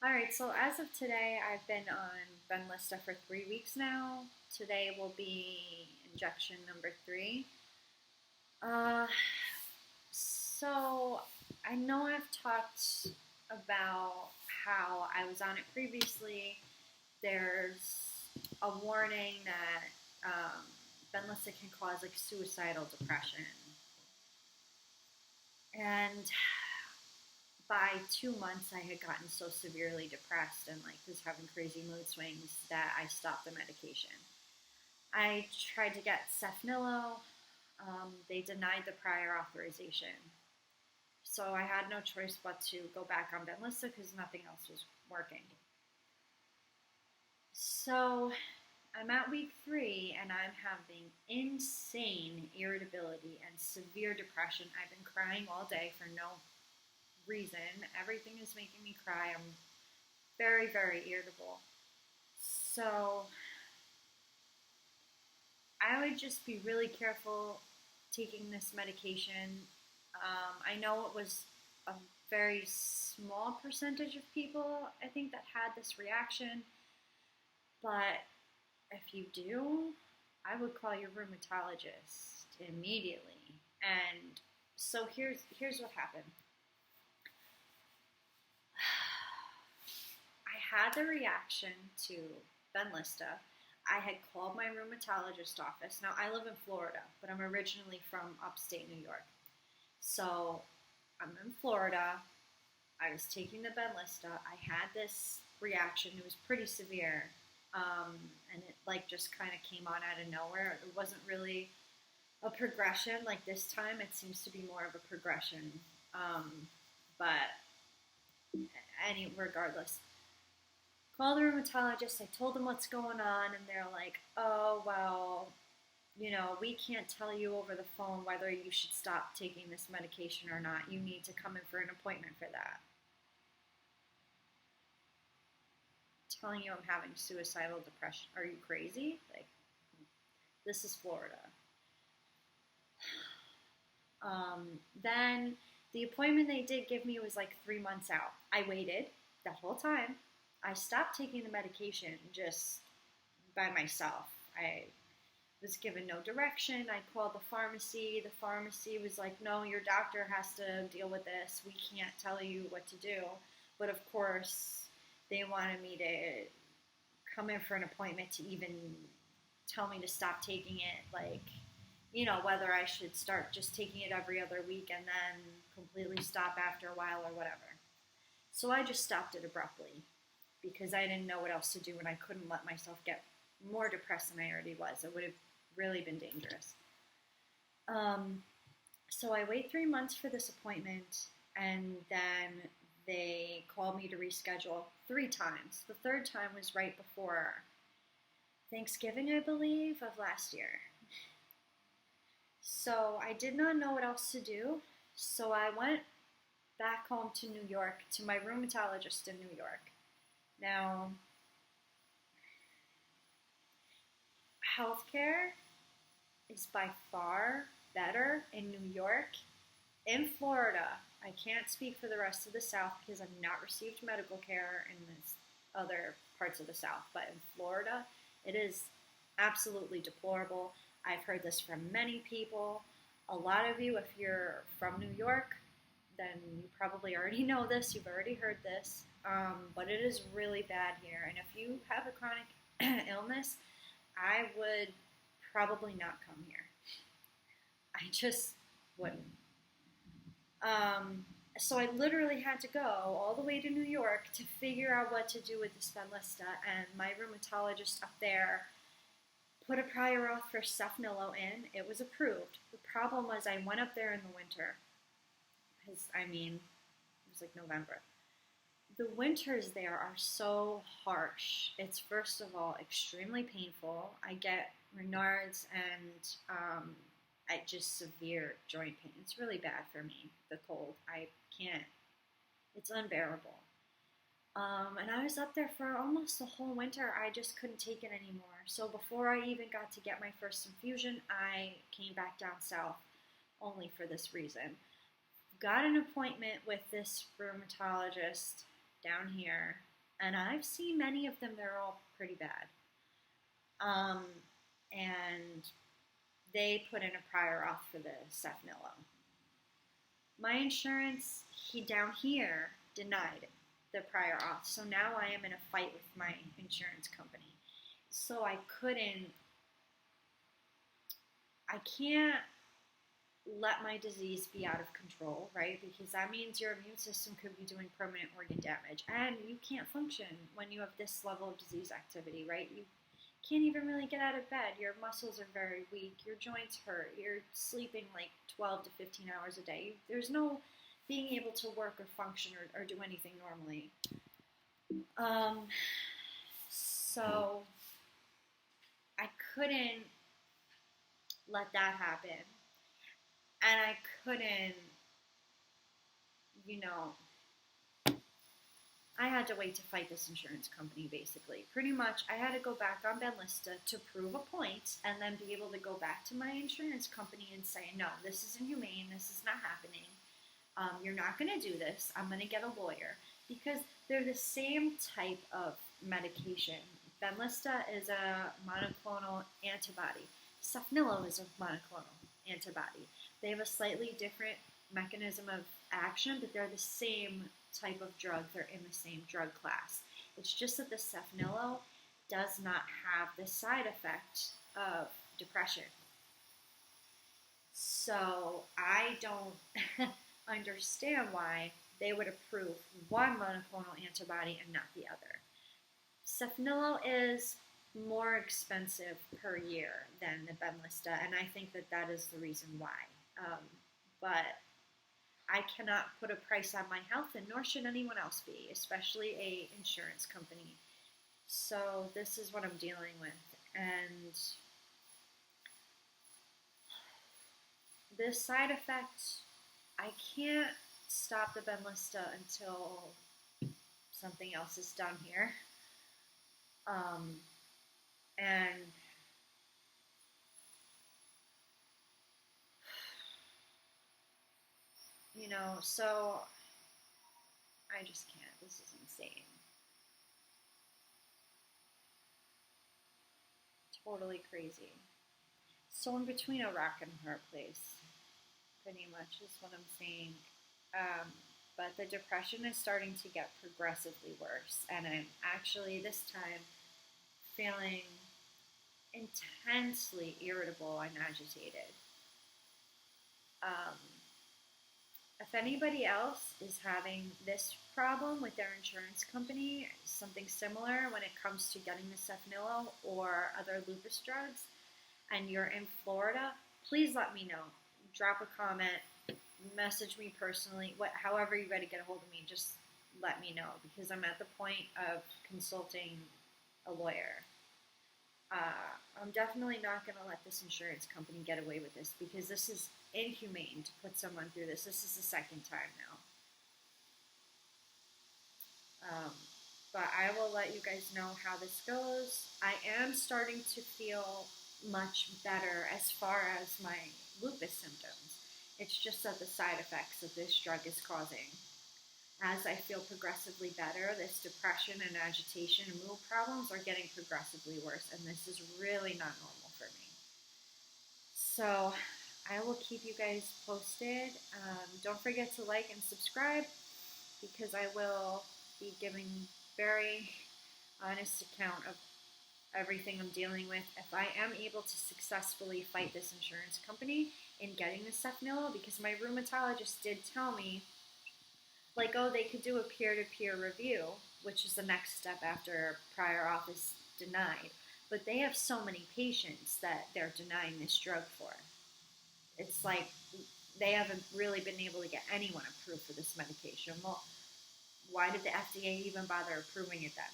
Alright, so as of today, I've been on Benlysta for 3 weeks now. Today will be injection number 3. Uh, so I know I've talked about how I was on it previously. There's a warning that Benlysta can cause like suicidal depression. And by 2 months, I had gotten so severely depressed and like was having crazy mood swings that I stopped the medication. I tried to get Saphnelo. They denied the prior authorization. So I had no choice but to go back on Benlysta because nothing else was working. So I'm at week 3 and I'm having insane irritability and severe depression. I've been crying all day for no reason. Everything is making me cry. I'm very, very irritable. So I would just be really careful taking this medication. I know it was a very small percentage of people, I think, that had this reaction, but if you do, I would call your rheumatologist immediately. And so here's what happened. I had the reaction to Benlysta. I had called my rheumatologist office. Now, I live in Florida, but I'm originally from upstate New York. So I'm in Florida. I was taking the Benlysta. I had this reaction. It was pretty severe. And it like just kind of came on out of nowhere. It wasn't really a progression. Like this time, it seems to be more of a progression. But regardless, called the rheumatologist. I told them what's going on, and they're like, "Oh well, we can't tell you over the phone whether you should stop taking this medication or not. You need to come in for an appointment for that." I'm telling you I'm having suicidal depression. Are you crazy? Like, this is Florida. Then the appointment they did give me was like 3 months out. I waited that whole time. I stopped taking the medication just by myself. I was given no direction. I called the pharmacy. The pharmacy was like, "No, your doctor has to deal with this. We can't tell you what to do." But of course, they wanted me to come in for an appointment to even tell me to stop taking it. Like, whether I should start just taking it every other week and then completely stop after a while or whatever. So I just stopped it abruptly because I didn't know what else to do and I couldn't let myself get more depressed than I already was. It would have really been dangerous. So I wait 3 months for this appointment, and then they called me to reschedule 3 times. The third time was right before Thanksgiving, I believe, of last year. So I did not know what else to do. So I went back home to New York to my rheumatologist in New York. Now, healthcare is by far better in New York. In Florida, I can't speak for the rest of the South because I've not received medical care in this other parts of the South, but in Florida, it is absolutely deplorable. I've heard this from many people. A lot of you, if you're from New York, then you probably already know this. You've already heard this. But it is really bad here. And if you have a chronic illness, I would probably not come here. I just wouldn't. So I literally had to go all the way to New York to figure out what to do with this Benlysta, and my rheumatologist up there put a prior auth for Saphnelo in. It was approved. The problem was I went up there in the winter, because, it was like November. The winters there are so harsh. It's, first of all, extremely painful. I get Raynaud's and just severe joint pain. It's really bad for me, the cold. I can't. It's unbearable. And I was up there for almost the whole winter. I just couldn't take it anymore. So before I even got to get my first infusion, I came back down south only for this reason. Got an appointment with this rheumatologist down here And I've seen many of them, they're all pretty bad. Um, and they put in a prior auth for the Saphnelo. My insurance, down here, denied the prior auth. So now I am in a fight with my insurance company. So I can't let my disease be out of control, right? Because that means your immune system could be doing permanent organ damage, and you can't function when you have this level of disease activity, right? You can't even really get out of bed. Your muscles are very weak. Your joints hurt. You're sleeping like 12 to 15 hours a day. There's no being able to work or function or do anything normally. So I couldn't let that happen. And I couldn't, I had to wait to fight this insurance company, basically. Pretty much, I had to go back on Benlysta to prove a point and then be able to go back to my insurance company and say, no, this is inhumane, this is not happening. You're not going to do this. I'm going to get a lawyer. Because they're the same type of medication. Benlysta is a monoclonal antibody. Saphnelo is a monoclonal antibody. They have a slightly different mechanism of action, but they're the same type of drug. They're in the same drug class. It's just that the Saphnelo does not have the side effect of depression. So I don't understand why they would approve one monoclonal antibody and not the other. Saphnelo is more expensive per year than the Benlysta, and I think that is the reason why. But I cannot put a price on my health, and nor should anyone else be, especially a insurance company. So this is what I'm dealing with, and this side effect, I can't stop the Benlysta until something else is done here. And so I just can't. This is insane. Totally crazy. So I'm between a rock and a hard place, pretty much is what I'm saying. But the depression is starting to get progressively worse, and I'm actually this time feeling intensely irritable and agitated. If anybody else is having this problem with their insurance company, something similar when it comes to getting the Saphnelo or other lupus drugs, and you're in Florida, please let me know. Drop a comment, message me personally, however you got to get a hold of me, just let me know, because I'm at the point of consulting a lawyer. I'm definitely not going to let this insurance company get away with this, because this is inhumane to put someone through this. This is the second time now. But I will let you guys know how this goes. I am starting to feel much better as far as my lupus symptoms. It's just that the side effects that this drug is causing. As I feel progressively better, this depression and agitation and mood problems are getting progressively worse, and this is really not normal for me. So I will keep you guys posted. Don't forget to like and subscribe, because I will be giving very honest account of everything I'm dealing with. If I am able to successfully fight this insurance company in getting the Saphnelo, because my rheumatologist did tell me, like, oh, they could do a peer-to-peer review, which is the next step after prior auth is denied. But they have so many patients that they're denying this drug for. It's like they haven't really been able to get anyone approved for this medication. Well, why did the FDA even bother approving it then?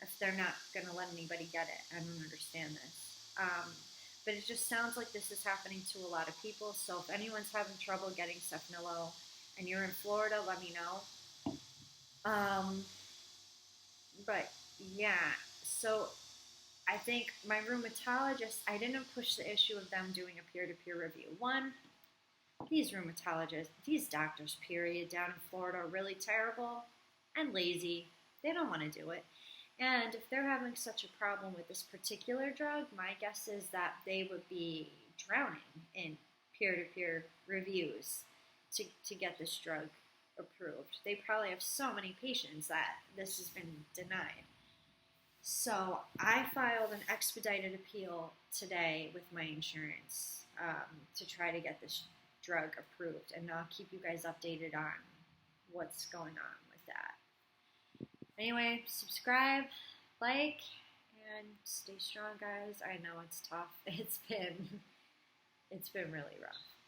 If they're not going to let anybody get it. I don't understand this. But it just sounds like this is happening to a lot of people. So if anyone's having trouble getting Saphnelo and you're in Florida, let me know. But yeah, so I think my rheumatologist, I didn't push the issue of them doing a peer-to-peer review. One, these rheumatologists, these doctors, period, down in Florida are really terrible and lazy. They don't want to do it. And if they're having such a problem with this particular drug, my guess is that they would be drowning in peer-to-peer reviews to get this drug approved. They probably have so many patients that this has been denied. So I filed an expedited appeal today with my insurance to try to get this drug approved, and I'll keep you guys updated on what's going on with that. Anyway, subscribe, like, and stay strong, guys. I know it's tough. It's been really rough.